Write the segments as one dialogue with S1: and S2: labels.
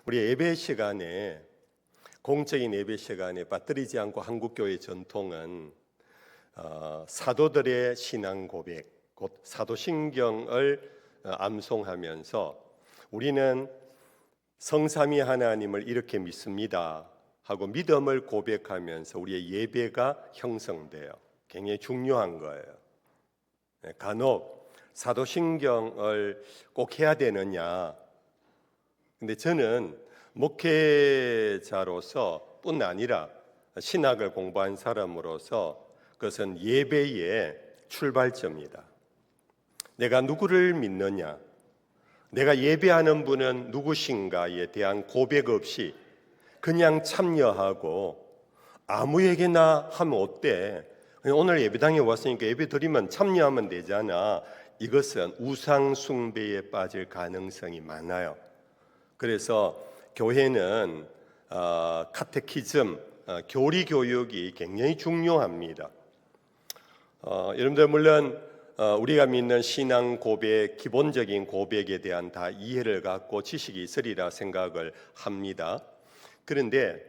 S1: 우리 예배 시간에 공적인 예배 시간에 빠뜨리지 않고 한국교회 전통은 사도들의 신앙 고백, 곧 사도신경을 암송하면서 우리는 성삼위 하나님을 이렇게 믿습니다 하고 믿음을 고백하면서 우리의 예배가 형성돼요. 굉장히 중요한 거예요. 간혹 사도신경을 꼭 해야 되느냐? 근데 저는 목회자로서 뿐 아니라 신학을 공부한 사람으로서 그것은 예배의 출발점이다. 내가 누구를 믿느냐, 내가 예배하는 분은 누구신가에 대한 고백 없이 그냥 참여하고 아무에게나 하면 어때? 오늘 예배당에 왔으니까 예배 드리면 참여하면 되잖아. 이것은 우상 숭배에 빠질 가능성이 많아요. 그래서 교회는 카테키즘, 교리 교육이 굉장히 중요합니다. 여러분들 물론 우리가 믿는 신앙 고백, 기본적인 고백에 대한 다 이해를 갖고 지식이 있으리라 생각을 합니다. 그런데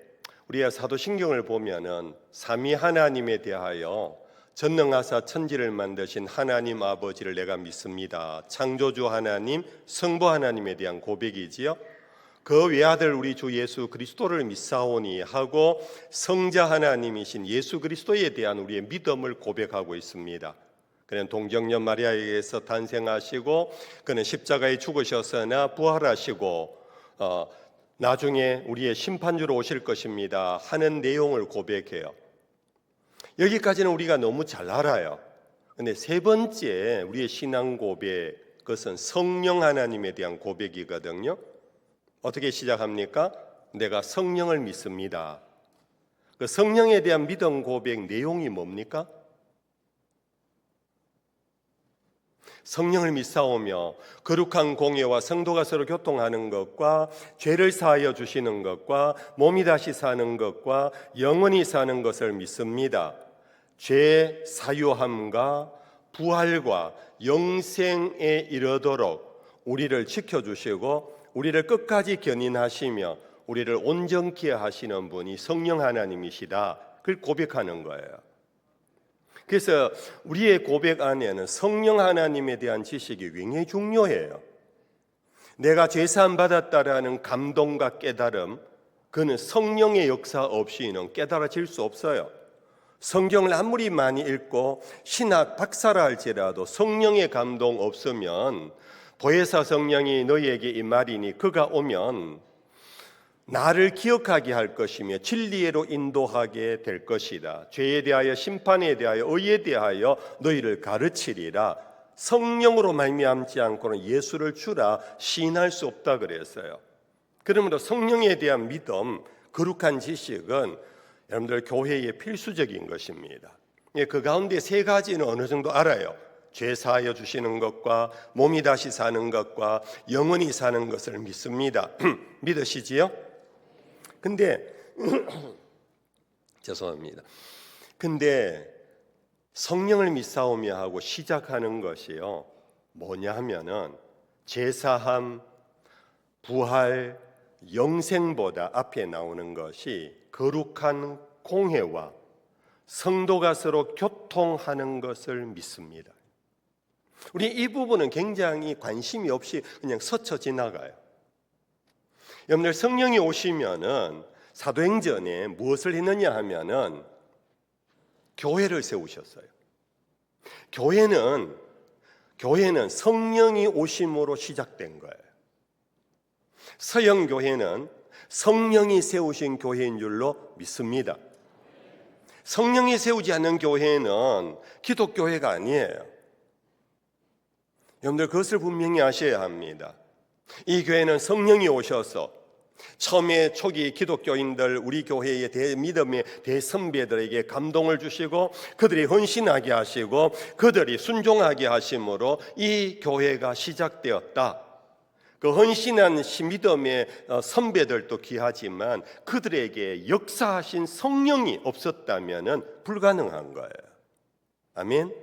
S1: 우리가 사도신경을 보면은 삼위 하나님에 대하여 전능하사 천지를 만드신 하나님 아버지를 내가 믿습니다. 창조주 하나님, 성부 하나님에 대한 고백이지요. 그 외아들 우리 주 예수 그리스도를 믿사오니 하고 성자 하나님이신 예수 그리스도에 대한 우리의 믿음을 고백하고 있습니다. 그는 동정녀 마리아에게서 탄생하시고 그는 십자가에 죽으셨으나 부활하시고 나중에 우리의 심판주로 오실 것입니다 하는 내용을 고백해요. 여기까지는 우리가 너무 잘 알아요. 그런데 세 번째 우리의 신앙 고백, 그것은 성령 하나님에 대한 고백이거든요. 어떻게 시작합니까? 내가 성령을 믿습니다. 그 성령에 대한 믿음 고백 내용이 뭡니까? 성령을 믿사오며 거룩한 공예와 성도가 서로 교통하는 것과 죄를 사하여 주시는 것과 몸이 다시 사는 것과 영원히 사는 것을 믿습니다. 죄 사유함과 부활과 영생에 이르도록 우리를 지켜주시고 우리를 끝까지 견인하시며 우리를 온전케 하시는 분이 성령 하나님이시다. 그걸 고백하는 거예요. 그래서 우리의 고백 안에는 성령 하나님에 대한 지식이 굉장히 중요해요. 내가 죄사함 받았다라는 감동과 깨달음, 그는 성령의 역사 없이는 깨달아질 수 없어요. 성경을 아무리 많이 읽고 신학 박사라 할지라도 성령의 감동 없으면 보혜사 성령이 너희에게 임하리니 그가 오면 나를 기억하게 할 것이며 진리로 인도하게 될 것이다. 죄에 대하여 심판에 대하여 의에 대하여 너희를 가르치리라. 성령으로 말미암지 않고는 예수를 주라 시인할 수 없다 그랬어요. 그러므로 성령에 대한 믿음, 거룩한 지식은 여러분들 교회의 필수적인 것입니다. 그 가운데 세 가지는 어느 정도 알아요. 죄 사하여 주시는 것과 몸이 다시 사는 것과 영원히 사는 것을 믿습니다. 믿으시지요? 근데 죄송합니다. 근데 성령을 믿사오며 하고 시작하는 것이요. 뭐냐 하면은 제사함, 부활, 영생보다 앞에 나오는 것이 거룩한 공회와 성도가 서로 교통하는 것을 믿습니다. 우리 이 부분은 굉장히 관심이 없이 그냥 스쳐 지나가요. 여러분들 성령이 오시면은 사도행전에 무엇을 했느냐 하면은 교회를 세우셨어요. 교회는 성령이 오심으로 시작된 거예요. 서양 교회는 성령이 세우신 교회인 줄로 믿습니다. 성령이 세우지 않는 교회는 기독교회가 아니에요. 여러분들 그것을 분명히 아셔야 합니다. 이 교회는 성령이 오셔서 처음에 초기 기독교인들 우리 교회의 믿음의 대선배들에게 감동을 주시고 그들이 헌신하게 하시고 그들이 순종하게 하심으로 이 교회가 시작되었다. 그 헌신한 믿음의 선배들도 귀하지만 그들에게 역사하신 성령이 없었다면 불가능한 거예요. 아멘.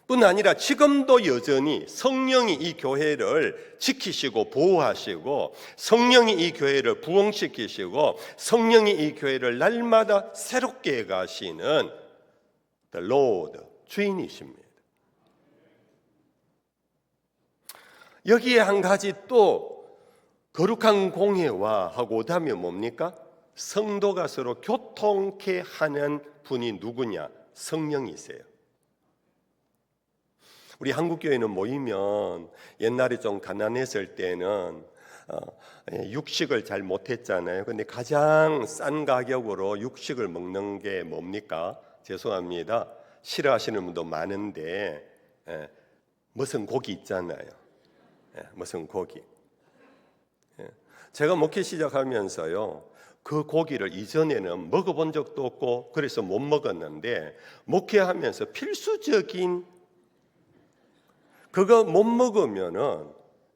S1: 뿐 아니라 지금도 여전히 성령이 이 교회를 지키시고 보호하시고 성령이 이 교회를 부흥시키시고 성령이 이 교회를 날마다 새롭게 해가시는 The Lord, 주인이십니다. 여기에 한 가지 또 거룩한 공예와 하고 그다음에 뭡니까? 성도가 서로 교통케 하는 분이 누구냐? 성령이세요. 우리 한국교회는 모이면 옛날에 좀 가난했을 때는 육식을 잘 못했잖아요. 근데 가장 싼 가격으로 육식을 먹는 게 뭡니까? 죄송합니다. 싫어하시는 분도 많은데 무슨 고기 있잖아요. 무슨 고기. 제가 목회 시작하면서요, 그 고기를 이전에는 먹어본 적도 없고 그래서 못 먹었는데 목회하면서 필수적인 그거 못 먹으면은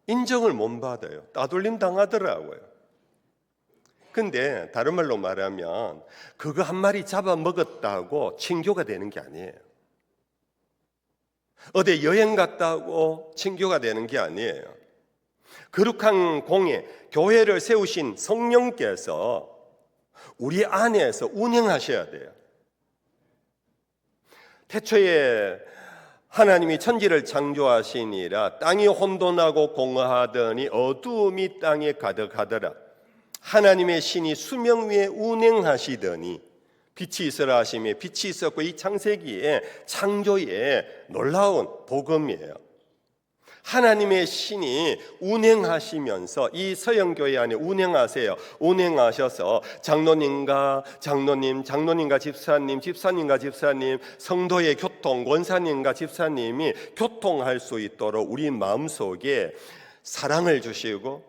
S1: 인정을 못 받아요. 따돌림 당하더라고요. 근데 다른 말로 말하면 그거 한 마리 잡아 먹었다고 친교가 되는 게 아니에요. 어디 여행 갔다고 친교가 되는 게 아니에요. 거룩한 공예, 교회를 세우신 성령께서 우리 안에서 운행하셔야 돼요. 태초에 하나님이 천지를 창조하시니라 땅이 혼돈하고 공허하더니 어두움이 땅에 가득하더라. 하나님의 신이 수명 위에 운행하시더니 빛이 있으라 하시며 빛이 있었고 이 창세기에 창조의 놀라운 복음이에요. 하나님의 신이 운행하시면서 이 서영교회 안에 운행하세요. 운행하셔서 장로님과 장로님, 장로님과 집사님, 집사님과 집사님, 성도의 교통, 권사님과 집사님이 교통할 수 있도록 우리 마음속에 사랑을 주시고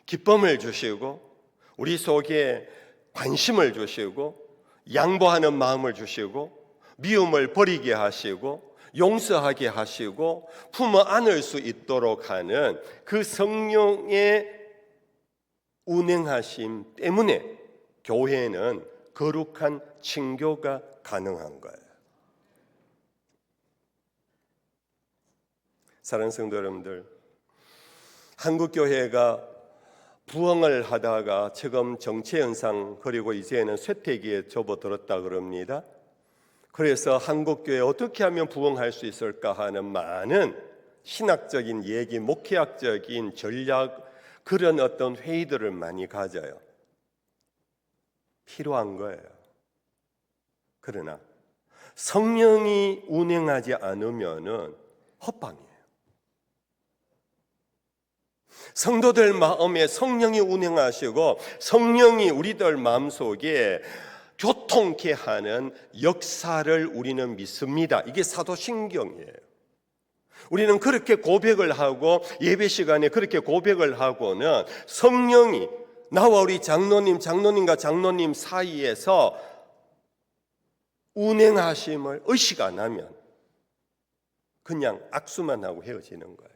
S1: 기쁨을 주시고 우리 속에 관심을 주시고 양보하는 마음을 주시고 미움을 버리게 하시고 용서하게 하시고 품어 안을 수 있도록 하는 그 성령의 운행하심 때문에 교회는 거룩한 친교가 가능한 거예요. 사랑하는 성도 여러분들, 한국교회가 부흥을 하다가 지금 정체현상 그리고 이제는 쇠퇴기에 접어들었다 그럽니다. 그래서 한국교회 어떻게 하면 부흥할 수 있을까 하는 많은 신학적인 얘기, 목회학적인 전략 그런 어떤 회의들을 많이 가져요. 필요한 거예요. 그러나 성령이 운행하지 않으면은 헛방이에요. 성도들 마음에 성령이 운행하시고 성령이 우리들 마음속에 교통케 하는 역사를 우리는 믿습니다. 이게 사도신경이에요. 우리는 그렇게 고백을 하고 예배 시간에 그렇게 고백을 하고는 성령이 나와 우리 장로님과 장로님 사이에서 운행하심을 의식 안 하면 그냥 악수만 하고 헤어지는 거예요.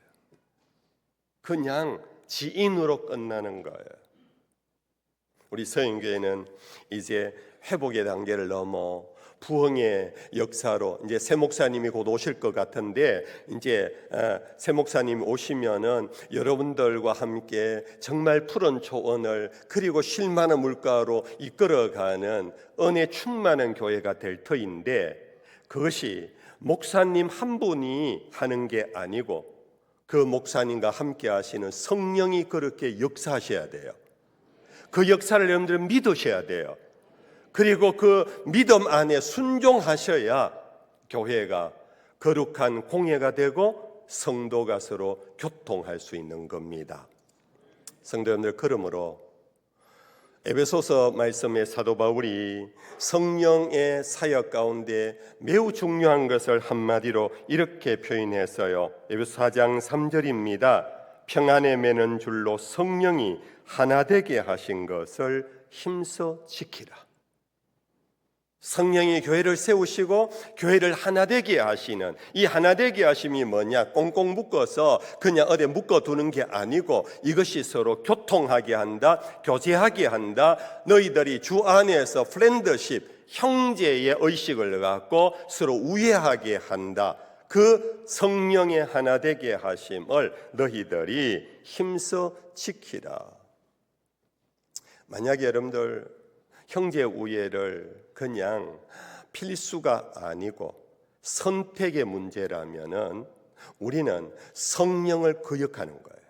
S1: 그냥 지인으로 끝나는 거예요. 우리 서인교회는 이제 회복의 단계를 넘어 부흥의 역사로 이제 새 목사님이 곧 오실 것 같은데 이제 새 목사님 오시면은 여러분들과 함께 정말 푸른 초원을 그리고 쉴 만한 물가로 이끌어가는 은혜 충만한 교회가 될 터인데 그것이 목사님 한 분이 하는 게 아니고 그 목사님과 함께 하시는 성령이 그렇게 역사하셔야 돼요. 그 역사를 여러분들은 믿으셔야 돼요. 그리고 그 믿음 안에 순종하셔야 교회가 거룩한 공예가 되고 성도가 서로 교통할 수 있는 겁니다. 성도 여러분들, 그러므로 에베소서 말씀의 사도 바울이 성령의 사역 가운데 매우 중요한 것을 한마디로 이렇게 표현했어요. 에베소 4장 3절입니다. 평안에 매는 줄로 성령이 하나 되게 하신 것을 힘써 지키라. 성령이 교회를 세우시고 교회를 하나 되게 하시는 이 하나 되게 하심이 뭐냐? 꽁꽁 묶어서 그냥 어디 묶어두는 게 아니고 이것이 서로 교통하게 한다, 교제하게 한다. 너희들이 주 안에서 프렌드십, 형제의 의식을 갖고 서로 우애하게 한다. 그 성령의 하나 되게 하심을 너희들이 힘써 지키라. 만약에 여러분들 형제 우애를 그냥 필수가 아니고 선택의 문제라면은 우리는 성령을 거역하는 거예요.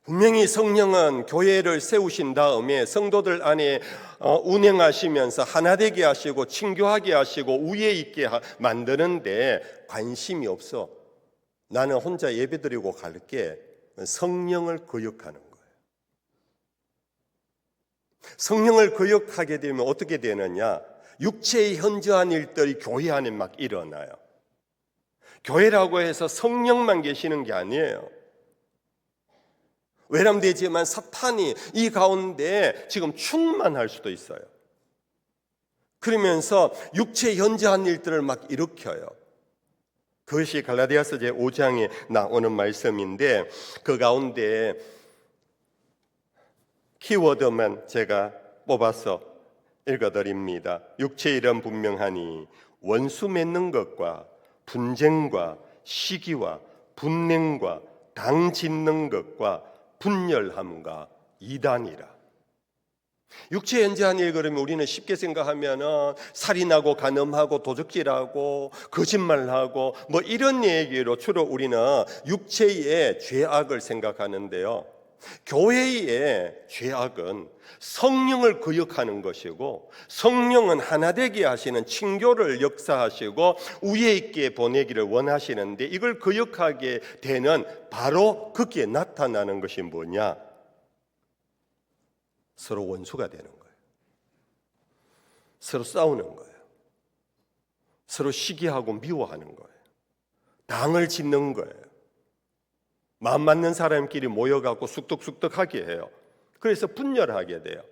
S1: 분명히 성령은 교회를 세우신 다음에 성도들 안에 운행하시면서 하나 되게 하시고 친교하게 하시고 우애 있게 만드는데 관심이 없어. 나는 혼자 예배드리고 갈게. 성령을 거역하는 거예요. 성령을 거역하게 되면 어떻게 되느냐? 육체의 현저한 일들이 교회 안에 막 일어나요. 교회라고 해서 성령만 계시는 게 아니에요. 외람되지만 사탄이 이 가운데 지금 충만할 수도 있어요. 그러면서 육체의 현저한 일들을 막 일으켜요. 그것이 갈라디아서 제5장에 나오는 말씀인데 그 가운데 키워드만 제가 뽑아서 읽어드립니다. 육체의 일은 분명하니 원수 맺는 것과 분쟁과 시기와 분냉과 당 짓는 것과 분열함과 이단이라. 육체 현저한 일 그러면 우리는 쉽게 생각하면 살인하고 간음하고 도적질하고 거짓말하고 뭐 이런 얘기로 주로 우리는 육체의 죄악을 생각하는데요. 교회의 죄악은 성령을 거역하는 것이고 성령은 하나 되게 하시는 친교를 역사하시고 우애 있게 보내기를 원하시는데 이걸 거역하게 되는 바로 거기에 나타나는 것이 뭐냐? 서로 원수가 되는 거예요. 서로 싸우는 거예요. 서로 시기하고 미워하는 거예요. 당을 짓는 거예요. 마음 맞는 사람끼리 모여갖고 쑥덕쑥덕하게 해요. 그래서 분열하게 돼요.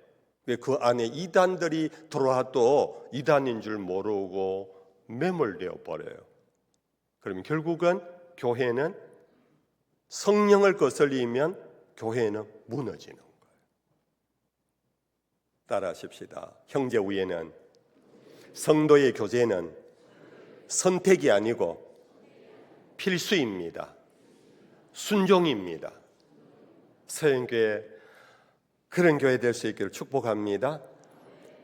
S1: 그 안에 이단들이 들어와도 이단인 줄 모르고 매몰되어 버려요. 그러면 결국은 교회는 성령을 거슬리면 교회는 무너지는 거예요. 따라하십시다. 형제 우애는 성도의 교제는 선택이 아니고 필수입니다. 순종입니다. 서영교회 그런 교회 될 수 있기를 축복합니다.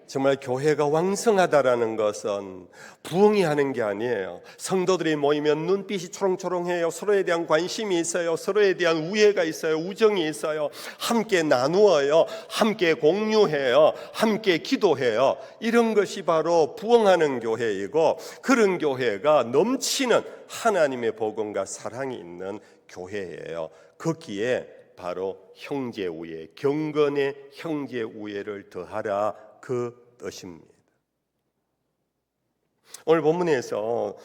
S1: 정말 교회가 왕성하다라는 것은 부흥이 하는 게 아니에요. 성도들이 모이면 눈빛이 초롱초롱해요. 서로에 대한 관심이 있어요. 서로에 대한 우애가 있어요. 우정이 있어요. 함께 나누어요. 함께 공유해요. 함께 기도해요. 이런 것이 바로 부흥하는 교회이고 그런 교회가 넘치는 하나님의 복음과 사랑이 있는 교회예요. 거기에 바로 형제 우애, 경건의 형제 우애를 더하라 그 뜻입니다. 오늘 본문에서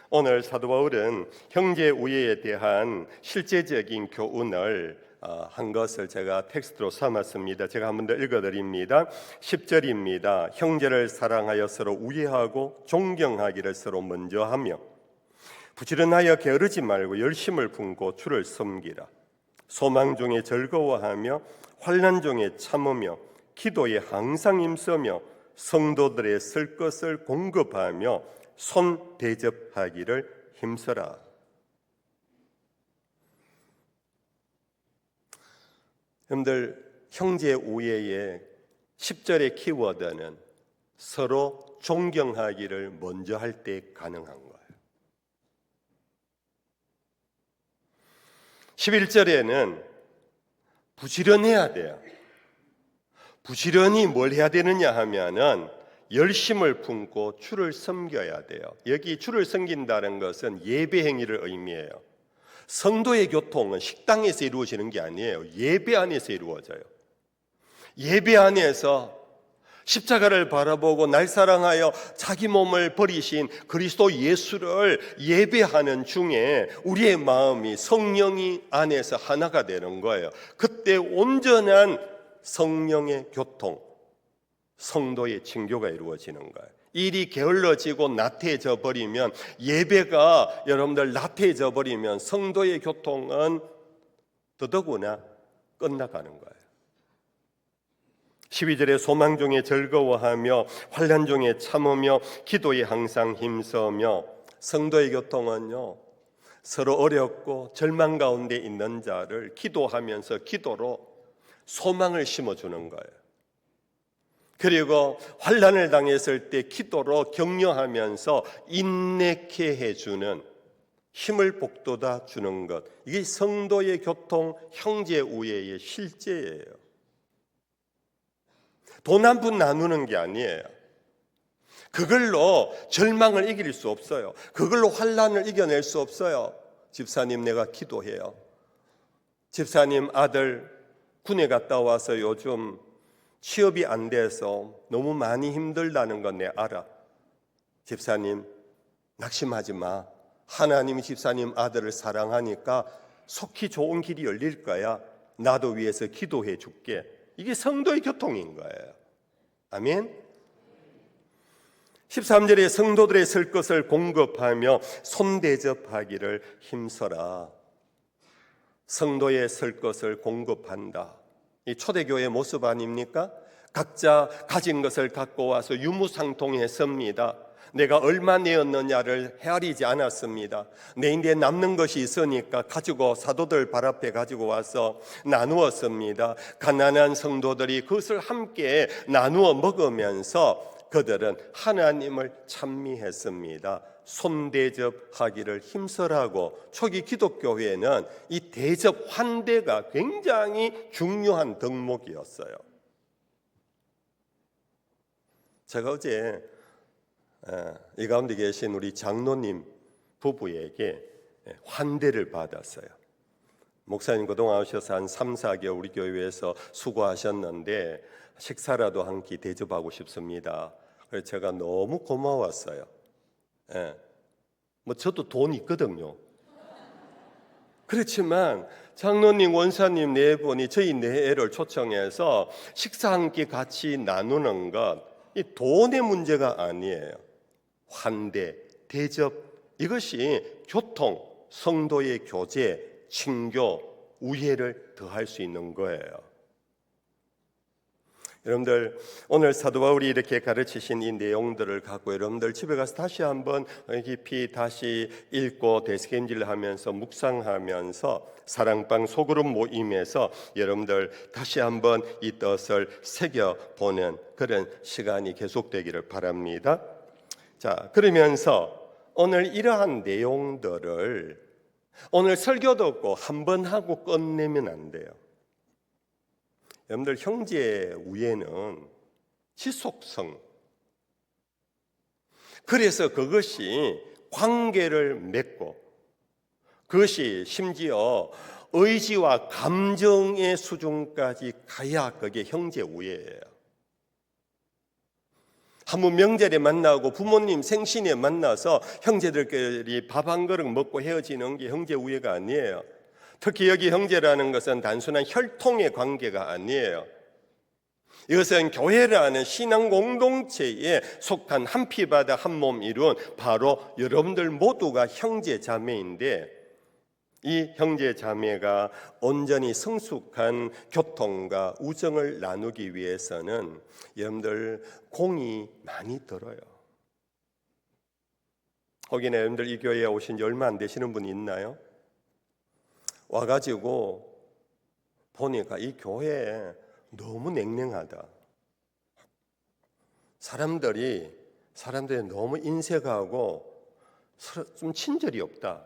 S1: 오늘 사도 바울은 형제 우애에 대한 실제적인 교훈을 한 것을 제가 텍스트로 삼았습니다. 제가 한 번 더 읽어드립니다. 10절입니다. 형제를 사랑하여 서로 우애하고 존경하기를 서로 먼저 하며 부지런하여 게으르지 말고 열심을 품고 주를 섬기라. 소망 중에 즐거워하며 환난 중에 참으며 기도에 항상 힘쓰며 성도들의 쓸 것을 공급하며 손 대접하기를 힘써라. 여러분들 형제 우애의 10절의 키워드는 서로 존경하기를 먼저 할 때 가능한 거예요. 11절에는 부지런해야 돼요. 부지런히 뭘 해야 되느냐 하면은 열심을 품고 주를 섬겨야 돼요. 여기 주를 섬긴다는 것은 예배 행위를 의미해요. 성도의 교통은 식당에서 이루어지는 게 아니에요. 예배 안에서 이루어져요. 예배 안에서 십자가를 바라보고 날 사랑하여 자기 몸을 버리신 그리스도 예수를 예배하는 중에 우리의 마음이 성령이 안에서 하나가 되는 거예요. 그때 온전한 성령의 교통, 성도의 친교가 이루어지는 거예요. 일이 게을러지고 나태해져 버리면, 예배가 여러분들 나태해져 버리면 성도의 교통은 더더구나 끝나가는 거예요. 12절에 소망 중에 즐거워하며 환난 중에 참으며 기도에 항상 힘써며 성도의 교통은요, 서로 어렵고 절망 가운데 있는 자를 기도하면서 기도로 소망을 심어주는 거예요. 그리고 환난을 당했을 때 기도로 격려하면서 인내케 해주는 힘을 북돋아 주는 것, 이게 성도의 교통 형제 우애의 실제예요. 돈 한 푼 나누는 게 아니에요. 그걸로 절망을 이길 수 없어요. 그걸로 환난을 이겨낼 수 없어요. 집사님, 내가 기도해요. 집사님 아들 군에 갔다 와서 요즘 취업이 안 돼서 너무 많이 힘들다는 건 내 알아. 집사님, 낙심하지 마. 하나님이 집사님 아들을 사랑하니까 속히 좋은 길이 열릴 거야. 나도 위해서 기도해 줄게. 이게 성도의 교통인 거예요. 아멘. 13절에 성도들의 쓸 것을 공급하며 손대접하기를 힘써라. 성도의 쓸 것을 공급한다. 이 초대교회 모습 아닙니까? 각자 가진 것을 갖고 와서 유무상통했습니다. 내가 얼마 내었느냐를 헤아리지 않았습니다. 내 인대에 남는 것이 있으니까 가지고 사도들 발 앞에 가지고 와서 나누었습니다. 가난한 성도들이 그것을 함께 나누어 먹으면서 그들은 하나님을 찬미했습니다. 손대접하기를 힘써라고. 초기 기독교회는 이 대접 환대가 굉장히 중요한 덕목이었어요. 제가 어제 이 가운데 계신 우리 장로님 부부에게 환대를 받았어요. 목사님 그동안 오셔서 한 3, 4개월 우리 교회에서 수고하셨는데 식사라도 한 끼 대접하고 싶습니다. 그래서 제가 너무 고마웠어요. 뭐 저도 돈 있거든요. 그렇지만 장로님, 원사님 네 분이 저희 네 애를 초청해서 식사 한 끼 같이 나누는 것, 이 돈의 문제가 아니에요. 환대, 대접, 이것이 교통, 성도의 교제, 친교, 우애를 더할 수 있는 거예요. 여러분들, 오늘 사도 바울이 이렇게 가르치신 이 내용들을 갖고 여러분들 집에 가서 다시 한번 깊이 다시 읽고 되새김질하면서 묵상하면서 사랑방 소그룹 모임에서 여러분들 다시 한번 이 뜻을 새겨보는 그런 시간이 계속되기를 바랍니다. 자, 그러면서 오늘 이러한 내용들을 오늘 설교 듣고 한번 하고 끝내면 안 돼요. 여러분들, 형제 우애는 지속성, 그래서 그것이 관계를 맺고 그것이 심지어 의지와 감정의 수준까지 가야 그게 형제 우애예요. 한번 명절에 만나고 부모님 생신에 만나서 형제들끼리 밥 한 그릇 먹고 헤어지는 게 형제 우애가 아니에요. 특히 여기 형제라는 것은 단순한 혈통의 관계가 아니에요. 이것은 교회라는 신앙 공동체에 속한 한 피바다 한 몸 이룬 바로 여러분들 모두가 형제 자매인데, 이 형제 자매가 온전히 성숙한 교통과 우정을 나누기 위해서는 여러분들 공이 많이 들어요. 혹여나 여러분들 이 교회에 오신 지 얼마 안 되시는 분이 있나요? 와가지고 보니까 이 교회 너무 냉랭하다. 사람들이 너무 인색하고 좀 친절이 없다.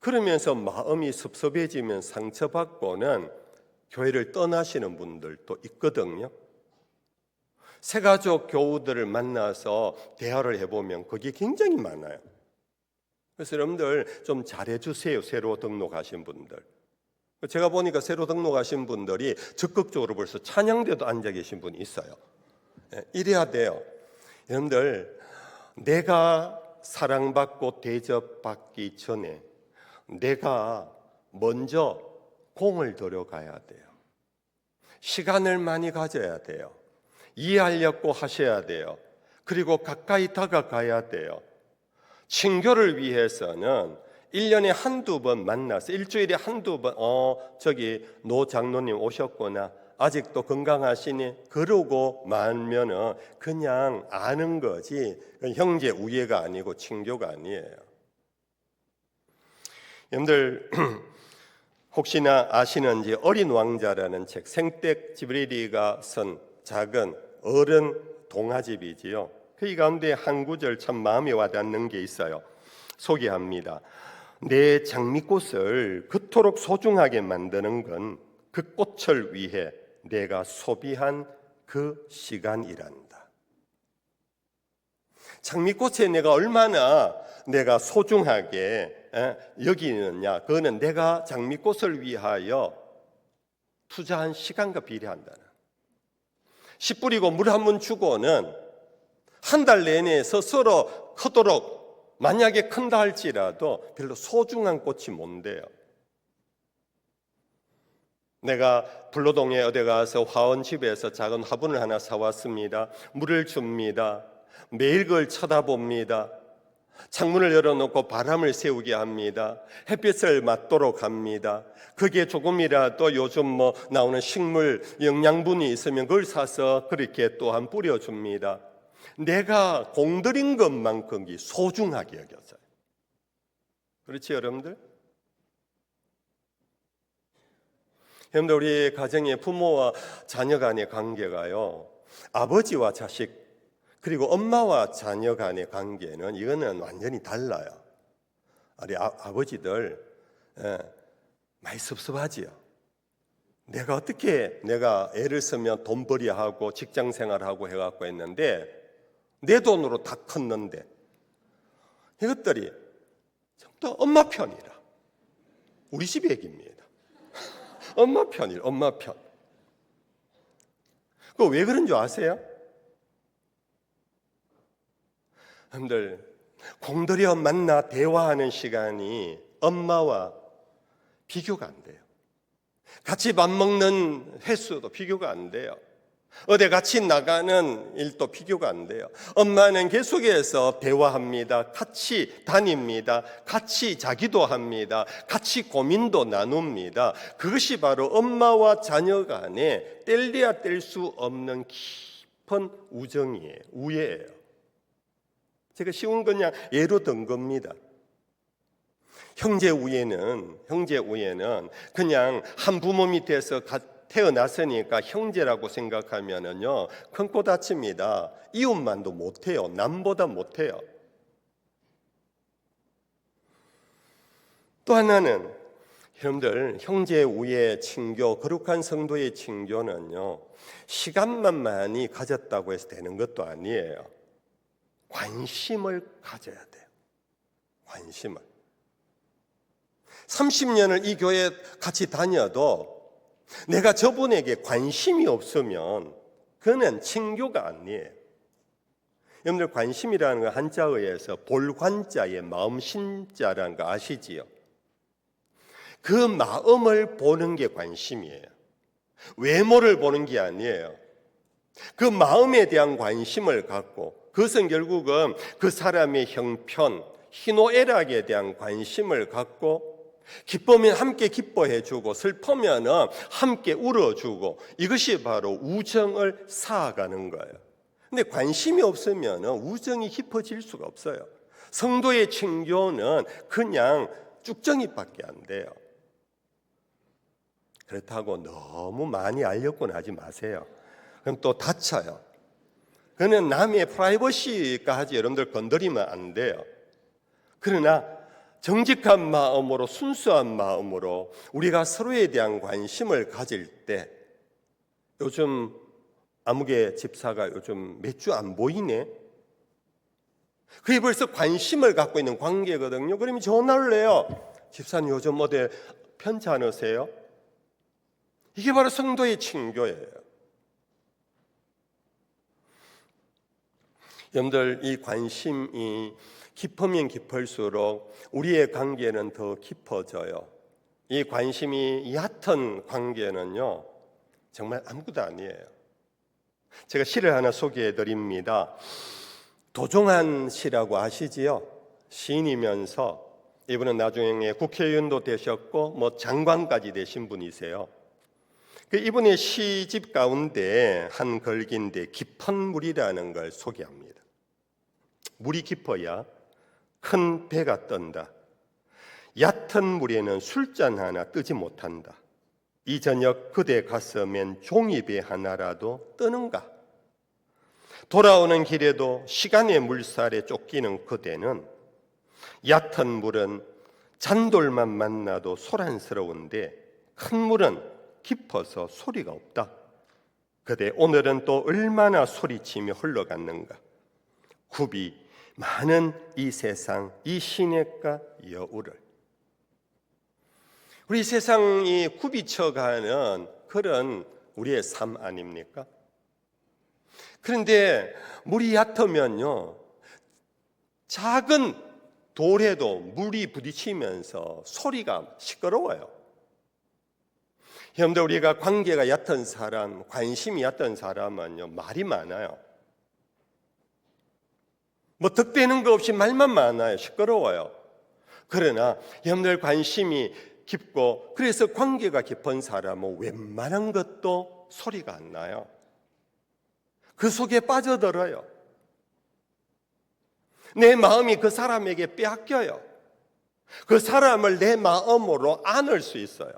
S1: 그러면서 마음이 섭섭해지면 상처받고는 교회를 떠나시는 분들도 있거든요. 새가족 교우들을 만나서 대화를 해보면 그게 굉장히 많아요. 그래서 여러분들 좀 잘해주세요. 새로 등록하신 분들. 제가 보니까 새로 등록하신 분들이 적극적으로 벌써 찬양대도 앉아 계신 분이 있어요. 이래야 돼요. 여러분들, 내가 사랑받고 대접받기 전에 내가 먼저 공을 들여가야 돼요. 시간을 많이 가져야 돼요. 이해하려고 하셔야 돼요. 그리고 가까이 다가가야 돼요. 친교를 위해서는 1년에 한두 번 만나서 일주일에 한두 번 저기 노 장로님 오셨구나, 아직도 건강하시니? 그러고 말면은 그냥 아는 거지 형제 우애가 아니고 친교가 아니에요. 여러분들 혹시나 아시는지 어린 왕자라는 책, 생텍 지브리리가 쓴 작은 어른 동화집이지요. 그 가운데 한 구절 참 마음에 와닿는 게 있어요. 소개합니다. 내 장미꽃을 그토록 소중하게 만드는 건 그 꽃을 위해 내가 소비한 그 시간이란다. 장미꽃에 내가 얼마나 소중하게 여기느냐, 그거는 내가 장미꽃을 위하여 투자한 시간과 비례한다는. 씨 뿌리고 물 한 번 주고는 한 달 내내 스스로 크도록 만약에 큰다 할지라도 별로 소중한 꽃이 못 돼요. 내가 불로동에 어디 가서 화원집에서 작은 화분을 하나 사왔습니다. 물을 줍니다. 매일 그걸 쳐다봅니다. 창문을 열어놓고 바람을 새우게 합니다. 햇빛을 맞도록 합니다. 그게 조금이라도 요즘 나오는 식물 영양분이 있으면 그걸 사서 그렇게 또한 뿌려줍니다. 내가 공들인 것만큼이 소중하게 여겨져요. 그렇지 여러분들? 여러분들 우리 가정의 부모와 자녀 간의 관계가요, 아버지와 자식 그리고 엄마와 자녀 간의 관계는 이거는 완전히 달라요. 우리 아버지들 많이 섭섭하지요. 내가 애를 쓰면 돈벌이하고 직장생활하고 해갖고 했는데 내 돈으로 다 컸는데 이것들이 전부 다 엄마 편이라. 우리 집 얘기입니다. 엄마 편이라. 엄마 편. 그거 왜 그런 줄 아세요? 여러분들 공들여 만나 대화하는 시간이 엄마와 비교가 안 돼요. 같이 밥 먹는 횟수도 비교가 안 돼요. 어디 같이 나가는 일도 비교가 안 돼요. 엄마는 계속해서 대화합니다. 같이 다닙니다. 같이 자기도 합니다. 같이 고민도 나눕니다. 그것이 바로 엄마와 자녀 간에 뗄래야 뗄 수 없는 깊은 우정이에요. 우애예요. 제가 쉬운 그냥 예로 든 겁니다. 형제 우애는 그냥 한 부모 밑에서 태어났으니까 형제라고 생각하면은요, 큰 코 다칩니다. 이웃만도 못해요. 남보다 못해요. 또 하나는 여러분들 형제 우애 친교, 거룩한 성도의 친교는요, 시간만 많이 가졌다고 해서 되는 것도 아니에요. 관심을 가져야 돼요. 관심을. 30년을 이 교회 같이 다녀도 내가 저분에게 관심이 없으면 그는 친교가 아니에요. 여러분들 관심이라는 거 한자어에서 볼관자의 마음심자라는 거 아시지요? 그 마음을 보는 게 관심이에요. 외모를 보는 게 아니에요. 그 마음에 대한 관심을 갖고 그것은 결국은 그 사람의 형편, 희노애락에 대한 관심을 갖고 기쁘면 함께 기뻐해주고 슬프면 함께 울어주고 이것이 바로 우정을 쌓아가는 거예요. 근데 관심이 없으면 우정이 깊어질 수가 없어요. 성도의 친교는 그냥 쭉정이밖에 안 돼요. 그렇다고 너무 많이 알려고는 하지 마세요. 그럼 또 다쳐요. 그는 남의 프라이버시까지 여러분들 건드리면 안 돼요. 그러나 정직한 마음으로 순수한 마음으로 우리가 서로에 대한 관심을 가질 때, 요즘 아무개 집사가 요즘 몇 주 안 보이네. 그게 벌써 관심을 갖고 있는 관계거든요. 그러면 전화를 해요. 집사님 요즘 어디 편치 않으세요? 이게 바로 성도의 친교예요. 여러분들 이 관심이 깊으면 깊을수록 우리의 관계는 더 깊어져요. 이 관심이 얕은 관계는요, 정말 아무것도 아니에요. 제가 시를 하나 소개해 드립니다. 도종환 씨라고 아시지요? 시인이면서 이분은 나중에 국회의원도 되셨고 장관까지 되신 분이세요. 이분의 시집 가운데 한 글귀인데 깊은 물이라는 걸 소개합니다. 물이 깊어야 큰 배가 떤다. 얕은 물에는 술잔 하나 뜨지 못한다. 이 저녁 그대 가슴엔 종이배 하나라도 뜨는가? 돌아오는 길에도 시간의 물살에 쫓기는 그대는 얕은 물은 잔돌만 만나도 소란스러운데 큰 물은 깊어서 소리가 없다. 그대 오늘은 또 얼마나 소리치며 흘러갔는가? 굽이 많은 이 세상 이 시냇가 여우를. 우리 세상이 굽이쳐가는 그런 우리의 삶 아닙니까? 그런데 물이 얕으면요, 작은 돌에도 물이 부딪히면서 소리가 시끄러워요. 여러분들, 우리가 관계가 얕은 사람, 관심이 얕은 사람은요, 말이 많아요. 뭐 득되는 거 없이 말만 많아요. 시끄러워요. 그러나 여러분들 관심이 깊고 그래서 관계가 깊은 사람은 웬만한 것도 소리가 안 나요. 그 속에 빠져들어요. 내 마음이 그 사람에게 빼앗겨요. 그 사람을 내 마음으로 안을 수 있어요.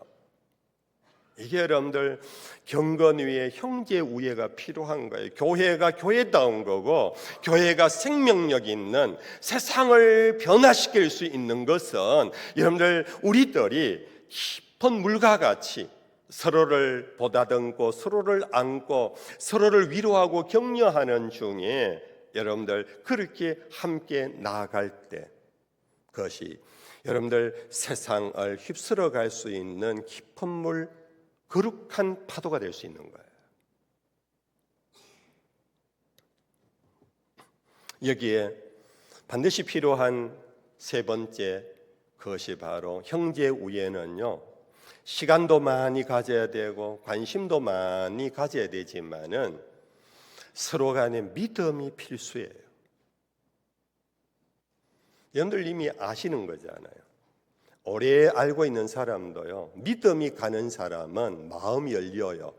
S1: 이게 여러분들 경건 위에 형제 우애가 필요한 거예요. 교회가 교회다운 거고, 교회가 생명력 있는 세상을 변화시킬 수 있는 것은 여러분들 우리들이 깊은 물과 같이 서로를 보다듬고 서로를 안고 서로를 위로하고 격려하는 중에 여러분들 그렇게 함께 나아갈 때 그것이 여러분들 세상을 휩쓸어 갈 수 있는 깊은 물, 거룩한 파도가 될 수 있는 거예요. 여기에 반드시 필요한 세 번째, 그것이 바로 형제 우애는요, 시간도 많이 가져야 되고 관심도 많이 가져야 되지만은 서로 간의 믿음이 필수예요. 여러분들 이미 아시는 거잖아요. 오래 알고 있는 사람도요, 믿음이 가는 사람은 마음이 열려요.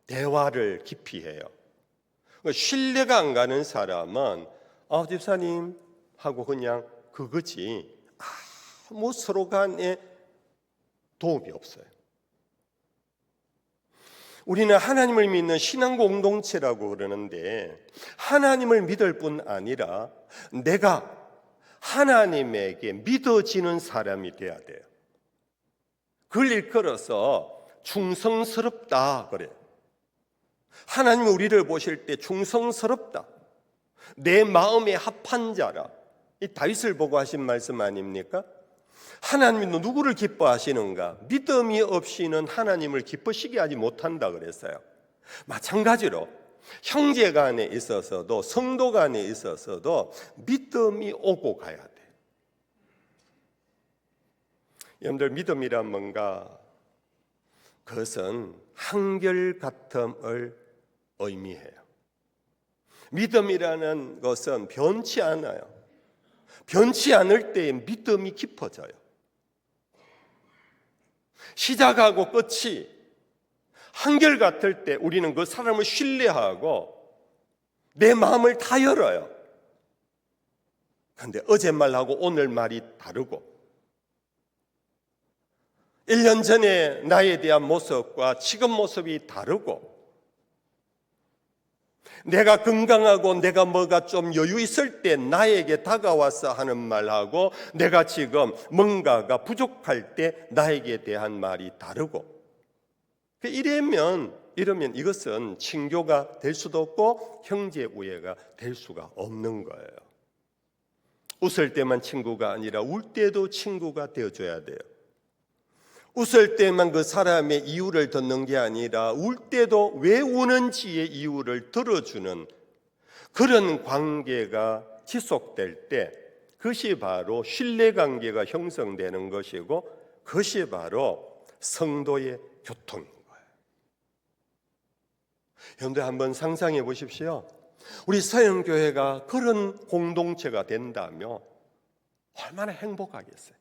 S1: 대화를 깊이 해요. 신뢰가 안 가는 사람은 집사님 하고 그냥 그거지 아무 서로 간에 도움이 없어요. 우리는 하나님을 믿는 신앙 공동체라고 그러는데 하나님을 믿을 뿐 아니라 내가 하나님에게 믿어지는 사람이 돼야 돼요. 그걸 일컬어서 충성스럽다 그래요. 하나님이 우리를 보실 때 충성스럽다, 내 마음에 합한 자라. 이 다윗을 보고 하신 말씀 아닙니까? 하나님이 누구를 기뻐하시는가? 믿음이 없이는 하나님을 기쁘시게 하지 못한다 그랬어요. 마찬가지로 형제 간에 있어서도 성도 간에 있어서도 믿음이 오고 가야 돼. 여러분들 믿음이란 뭔가? 그것은 한결같음을 의미해요. 믿음이라는 것은 변치 않아요. 변치 않을 때에 믿음이 깊어져요. 시작하고 끝이 한결같을 때 우리는 그 사람을 신뢰하고 내 마음을 다 열어요. 그런데 어제 말하고 오늘 말이 다르고 1년 전에 나에 대한 모습과 지금 모습이 다르고 내가 건강하고 내가 뭐가 좀 여유 있을 때 나에게 다가와서 하는 말하고 내가 지금 뭔가가 부족할 때 나에게 대한 말이 다르고 이러면 이것은 친교가 될 수도 없고 형제 우애가 될 수가 없는 거예요. 웃을 때만 친구가 아니라 울 때도 친구가 되어줘야 돼요. 웃을 때만 그 사람의 이유를 듣는 게 아니라 울 때도 왜 우는지의 이유를 들어주는 그런 관계가 지속될 때 그것이 바로 신뢰관계가 형성되는 것이고 그것이 바로 성도의 교통인 거예요. 여러분들 한번 상상해 보십시오. 우리 서영교회가 그런 공동체가 된다면 얼마나 행복하겠어요.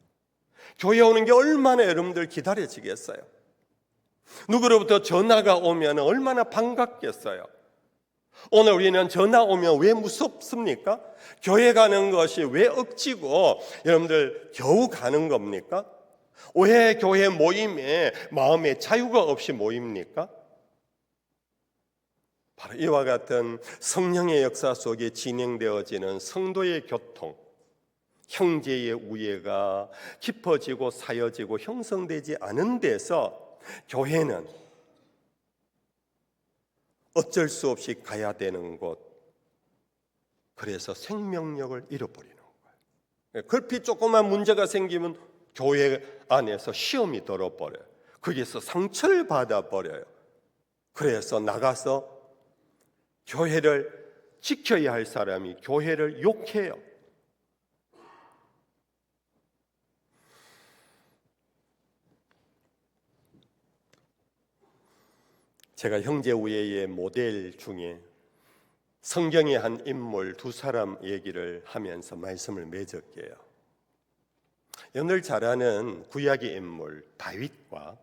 S1: 교회 오는 게 얼마나 여러분들 기다려지겠어요. 누구로부터 전화가 오면 얼마나 반갑겠어요. 오늘 우리는 전화 오면 왜 무섭습니까? 교회 가는 것이 왜 억지고 여러분들 겨우 가는 겁니까? 왜 교회 모임에 마음의 자유가 없이 모입니까? 바로 이와 같은 성령의 역사 속에 진행되어지는 성도의 교통, 형제의 우애가 깊어지고 사여지고 형성되지 않은 데서 교회는 어쩔 수 없이 가야 되는 곳, 그래서 생명력을 잃어버리는 거예요. 급히 조그만 문제가 생기면 교회 안에서 시험이 들어버려요. 거기에서 상처를 받아버려요. 그래서 나가서 교회를 지켜야 할 사람이 교회를 욕해요. 제가 형제 우애의 모델 중에 성경의 한 인물 두 사람 얘기를 하면서 말씀을 맺을게요. 여러분들 잘 아는 구약의 인물 다윗과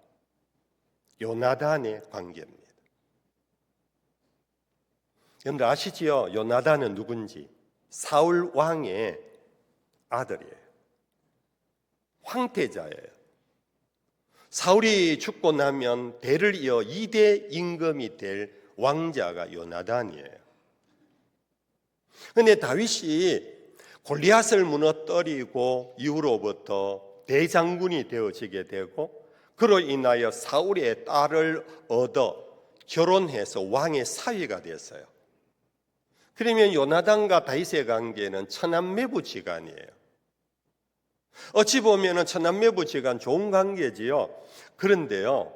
S1: 요나단의 관계입니다. 여러분들 아시지요? 요나단은 누군지? 사울 왕의 아들이에요. 황태자예요. 사울이 죽고 나면 대를 이어 2대 임금이 될 왕자가 요나단이에요. 그런데 다윗이 골리앗을 무너뜨리고 이후로부터 대장군이 되어지게 되고 그로 인하여 사울의 딸을 얻어 결혼해서 왕의 사위가 됐어요. 그러면 요나단과 다윗의 관계는 천암매부지간이에요. 어찌 보면 천암매부지간 좋은 관계지요. 그런데요,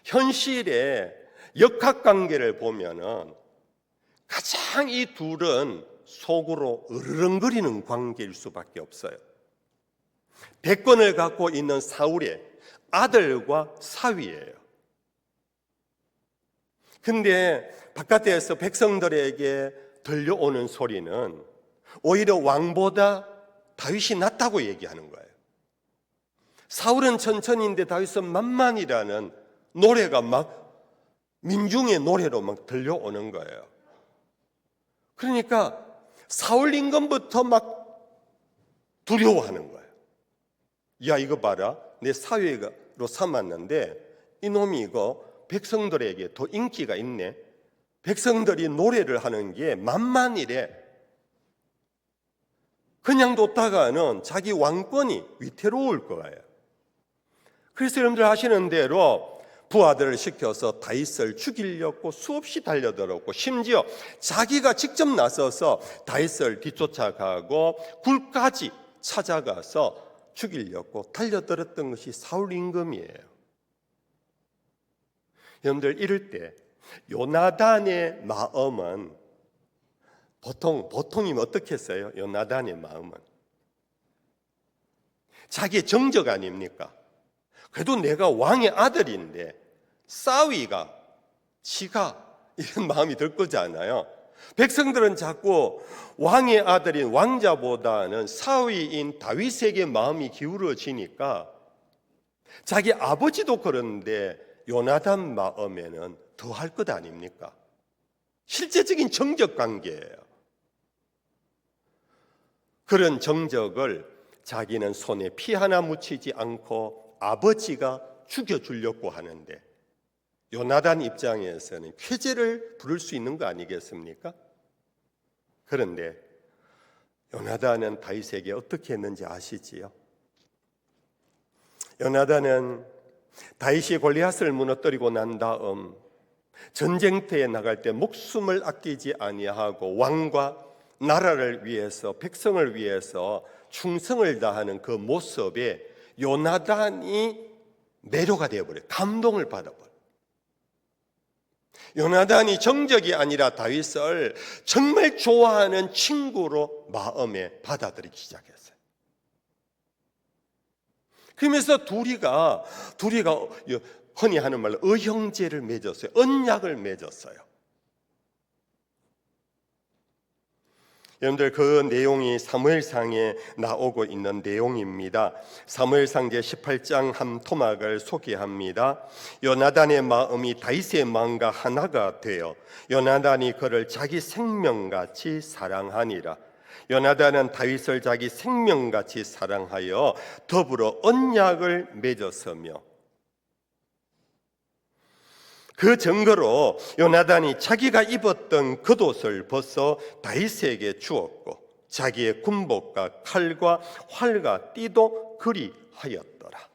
S1: 현실의 역학관계를 보면은 가장 이 둘은 속으로 으르렁거리는 관계일 수밖에 없어요. 백권을 갖고 있는 사울의 아들과 사위예요. 근데 바깥에서 백성들에게 들려오는 소리는 오히려 왕보다 다윗이 낫다고 얘기하는 거예요. 사울은 천천히인데 다윗은 만만이라는 노래가 막 민중의 노래로 막 들려오는 거예요. 그러니까 사울 임금부터 막 두려워하는 거예요. 야, 이거 봐라, 내 사위로 삼았는데 이놈이 이거 백성들에게 더 인기가 있네. 백성들이 노래를 하는 게 만만이래. 그냥 뒀다가는 자기 왕권이 위태로울 거예요. 그래서 여러분들 아시는 대로 부하들을 시켜서 다윗을 죽이려고 수없이 달려들었고 심지어 자기가 직접 나서서 다윗을 뒤쫓아가고 굴까지 찾아가서 죽이려고 달려들었던 것이 사울 임금이에요. 여러분들 이럴 때 요나단의 마음은 보통이면 어떻게 했어요? 요나단의 마음은 자기의 정적 아닙니까? 그래도 내가 왕의 아들인데 싸위가 지가 이런 마음이 들 거잖아요. 백성들은 자꾸 왕의 아들인 왕자보다는 사위인 다윗에게 마음이 기울어지니까 자기 아버지도 그런데 요나단 마음에는 더 할 것 아닙니까? 실제적인 정적 관계예요. 그런 정적을 자기는 손에 피 하나 묻히지 않고 아버지가 죽여주려고 하는데 요나단 입장에서는 쾌재를 부를 수 있는 거 아니겠습니까? 그런데 요나단은 다윗에게 어떻게 했는지 아시지요? 요나단은 다윗이 골리앗을 무너뜨리고 난 다음 전쟁터에 나갈 때 목숨을 아끼지 아니하고 왕과 나라를 위해서 백성을 위해서 충성을 다하는 그 모습에 요나단이 매료가 되어버려요. 감동을 받아버려요. 요나단이 정적이 아니라 다윗을 정말 좋아하는 친구로 마음에 받아들이기 시작했어요. 그러면서 둘이가 흔히 하는 말로 의형제를 맺었어요. 언약을 맺었어요. 여러분들 그 내용이 사무엘상에 나오고 있는 내용입니다. 사무엘상 제18장 한 토막을 소개합니다. 요나단의 마음이 다윗의 마음과 하나가 되어 요나단이 그를 자기 생명같이 사랑하니라. 요나단은 다윗을 자기 생명같이 사랑하여 더불어 언약을 맺었으며 그 증거로 요나단이 자기가 입었던 겉옷을 벗어 다윗에게 주었고 자기의 군복과 칼과 활과 띠도 그리하였더라.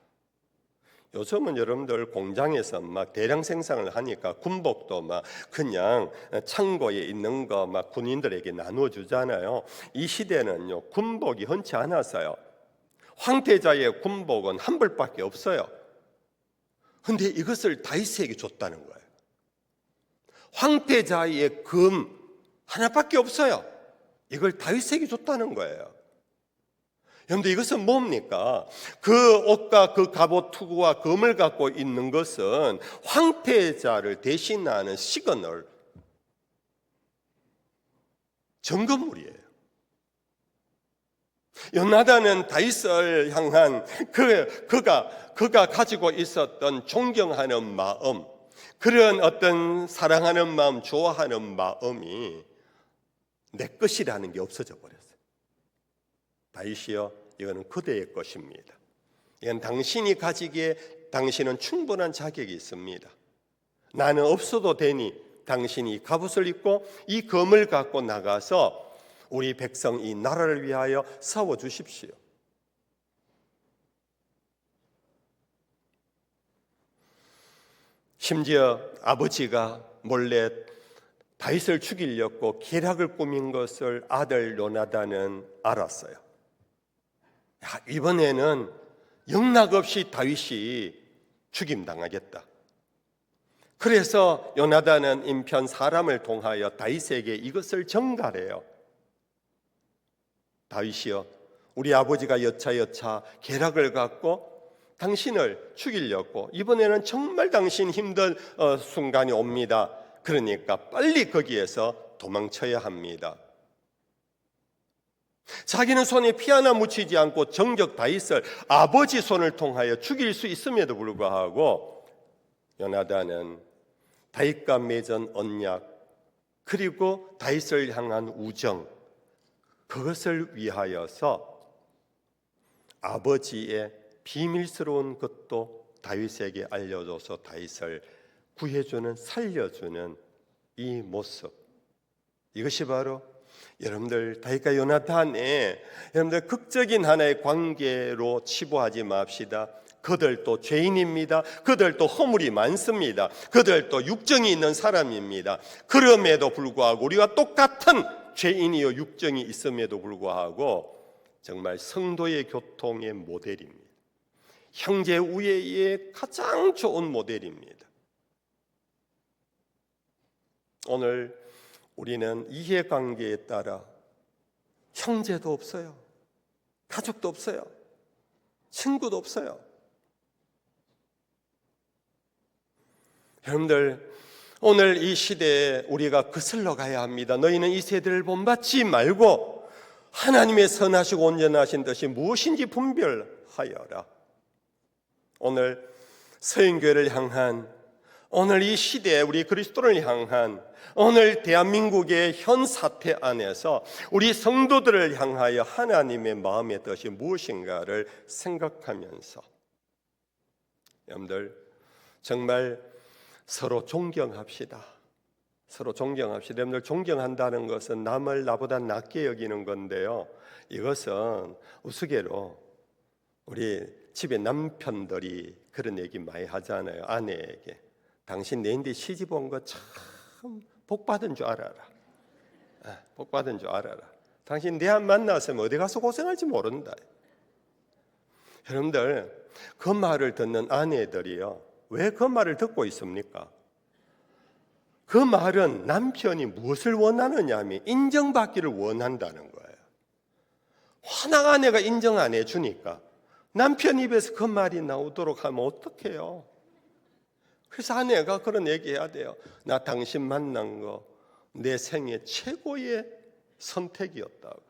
S1: 요즘은 여러분들 공장에서 막 대량 생산을 하니까 군복도 막 그냥 창고에 있는 거 막 군인들에게 나누어 주잖아요. 이 시대는요, 군복이 흔치 않았어요. 황태자의 군복은 한 벌밖에 없어요. 근데 이것을 다윗에게 줬다는 거예요. 황태자의 금 하나밖에 없어요. 이걸 다윗에게 줬다는 거예요. 그런데 이것은 뭡니까? 그 옷과 그 갑옷 투구와 금을 갖고 있는 것은 황태자를 대신하는 시그널, 증거물이에요. 요나단은 다윗을 향한 그가 가지고 있었던 존경하는 마음, 그런 어떤 사랑하는 마음, 좋아하는 마음이 내 것이라는 게 없어져 버렸어요. 다윗이여, 이거는 그대의 것입니다. 이건 당신이 가지기에 당신은 충분한 자격이 있습니다. 나는 없어도 되니 당신이 갑옷을 입고 이 검을 갖고 나가서 우리 백성 이 나라를 위하여 싸워 주십시오. 심지어 아버지가 몰래 다윗을 죽이려고 계략을 꾸민 것을 아들 요나단은 알았어요. 이번에는 영락없이 다윗이 죽임당하겠다. 그래서 요나단은 인편 사람을 통하여 다윗에게 이것을 전갈해요. 다윗이여, 우리 아버지가 여차여차 계략을 갖고 당신을 죽이려고 이번에는 정말 당신 힘든 순간이 옵니다. 그러니까 빨리 거기에서 도망쳐야 합니다. 자기는 손에 피 하나 묻히지 않고 정적 다윗을 아버지 손을 통하여 죽일 수 있음에도 불구하고 요나단은 다윗과 맺은 언약, 그리고 다윗을 향한 우정, 그것을 위하여서 아버지의 비밀스러운 것도 다윗에게 알려줘서 다윗을 구해주는, 살려주는 이 모습, 이것이 바로 여러분들 다윗과 요나단의 여러분들 극적인 하나의 관계로 치부하지 맙시다. 그들도 죄인입니다. 그들도 허물이 많습니다. 그들도 육정이 있는 사람입니다. 그럼에도 불구하고 우리와 똑같은 죄인이요 육정이 있음에도 불구하고 정말 성도의 교통의 모델입니다. 형제 우애의 가장 좋은 모델입니다. 오늘 우리는 이해관계에 따라 형제도 없어요, 가족도 없어요, 친구도 없어요. 여러분들, 오늘 이 시대에 우리가 거슬러 가야 합니다. 너희는 이 세대를 본받지 말고 하나님의 선하시고 온전하신 뜻이 무엇인지 분별하여라. 오늘 서인교회를 향한, 오늘 이 시대에 우리 그리스도를 향한, 오늘 대한민국의 현 사태 안에서 우리 성도들을 향하여 하나님의 마음의 뜻이 무엇인가를 생각하면서 여러분들 정말 서로 존경합시다. 서로 존경합시다. 여러분들, 존경한다는 것은 남을 나보다 낮게 여기는 건데요, 이것은 우스개로 우리 집에 남편들이 그런 얘기 많이 하잖아요. 아내에게 당신 내인데 시집 온 거 참 복받은 줄 알아라. 복받은 줄 알아라. 당신 내 안 만났으면 어디 가서 고생할지 모른다. 여러분들, 그 말을 듣는 아내들이요, 왜 그 말을 듣고 있습니까? 그 말은 남편이 무엇을 원하느냐 하면 인정받기를 원한다는 거예요. 화난 아내가 인정 안 해주니까 남편 입에서 그 말이 나오도록 하면 어떡해요? 그래서 아내가 그런 얘기해야 돼요. 나 당신 만난 거 내 생애 최고의 선택이었다고.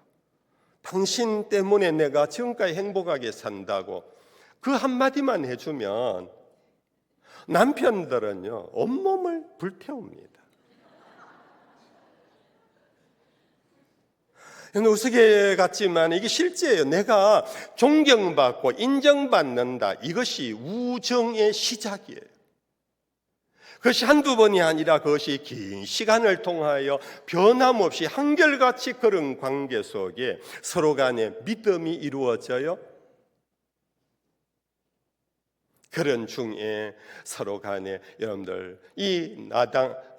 S1: 당신 때문에 내가 지금까지 행복하게 산다고 그 한마디만 해주면 남편들은요 온몸을 불태웁니다. 우스개 같지만 이게 실제예요. 내가 존경받고 인정받는다. 이것이 우정의 시작이에요. 그것이 한두 번이 아니라 그것이 긴 시간을 통하여 변함없이 한결같이 그런 관계 속에 서로 간에 믿음이 이루어져요. 그런 중에 서로 간에 여러분들 이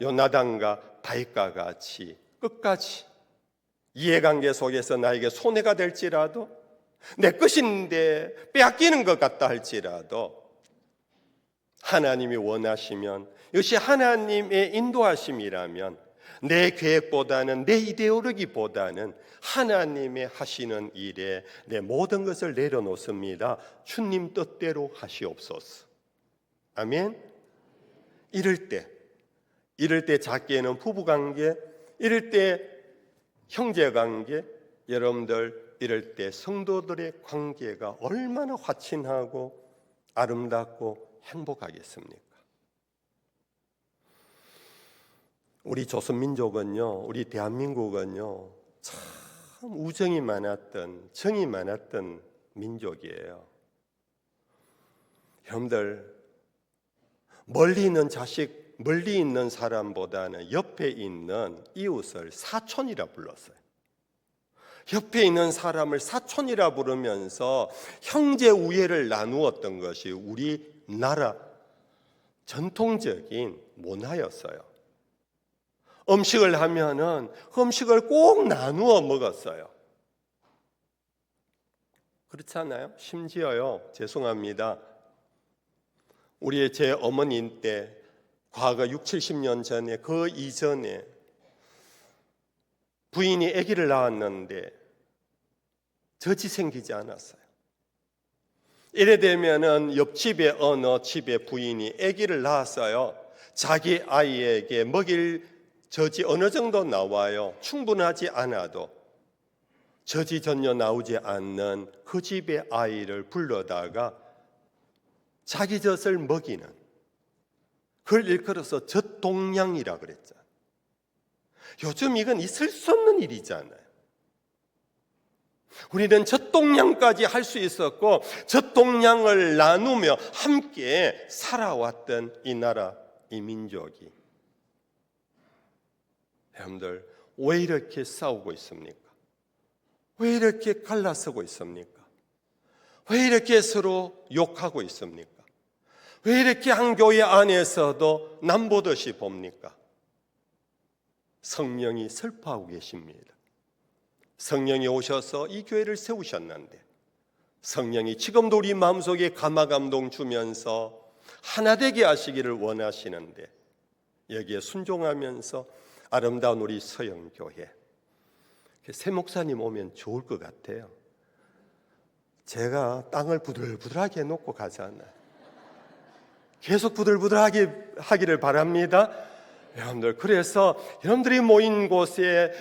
S1: 요나단과 다윗과 같이 끝까지 이해관계 속에서 나에게 손해가 될지라도 내 것인데 빼앗기는 것 같다 할지라도 하나님이 원하시면 이것이 하나님의 인도하심이라면 내 계획보다는 내 이데올로기보다는 하나님의 하시는 일에 내 모든 것을 내려놓습니다. 주님 뜻대로 하시옵소서. 아멘. 이럴 때 작게는 부부관계, 이럴 때 형제관계, 여러분들 이럴 때 성도들의 관계가 얼마나 화친하고 아름답고 행복하겠습니까? 우리 조선민족은요, 우리 대한민국은요, 참 우정이 많았던, 정이 많았던 민족이에요. 여러분들 멀리 있는 자식, 멀리 있는 사람보다는 옆에 있는 이웃을 사촌이라 불렀어요. 옆에 있는 사람을 사촌이라 부르면서 형제 우애를 나누었던 것이 우리나라 전통적인 문화였어요. 음식을 하면은 음식을 꼭 나누어 먹었어요. 그렇지 않아요? 심지어요, 죄송합니다. 우리의 제 어머니 때 과거 6, 70년 전에 그 이전에 부인이 아기를 낳았는데 젖이 생기지 않았어요. 이래 되면은 옆집에 어느 집의 부인이 아기를 낳았어요. 자기 아이에게 먹일 젖이 어느 정도 나와요. 충분하지 않아도 젖이 전혀 나오지 않는 그 집의 아이를 불러다가 자기 젖을 먹이는, 그걸 일컬어서 젖동량이라 그랬잖아요. 요즘 이건 있을 수 없는 일이잖아요. 우리는 젖동량까지 할 수 있었고 젖동량을 나누며 함께 살아왔던 이 나라, 이 민족이 여러분들 왜 이렇게 싸우고 있습니까? 왜 이렇게 갈라서고 있습니까? 왜 이렇게 서로 욕하고 있습니까? 왜 이렇게 한 교회 안에서도 남보듯이 봅니까? 성령이 슬퍼하고 계십니다. 성령이 오셔서 이 교회를 세우셨는데 성령이 지금도 우리 마음속에 감화감동 주면서 하나 되게 하시기를 원하시는데 여기에 순종하면서 아름다운 우리 서영교회 새 목사님 오면 좋을 것 같아요. 제가 땅을 부들부들하게 해놓고 가잖아요. 계속 부들부들하게 하기를 바랍니다. 여러분들, 그래서 여러분들이 모인 곳에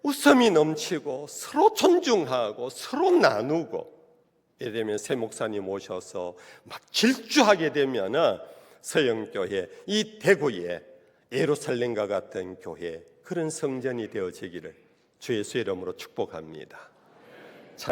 S1: 웃음이 넘치고 서로 존중하고 서로 나누고 이러면 새 목사님 오셔서 막 질주하게 되면은 서영교회, 이 대구에 예루살렘과 같은 교회, 그런 성전이 되어지기를 주 예수의 이름으로 축복합니다.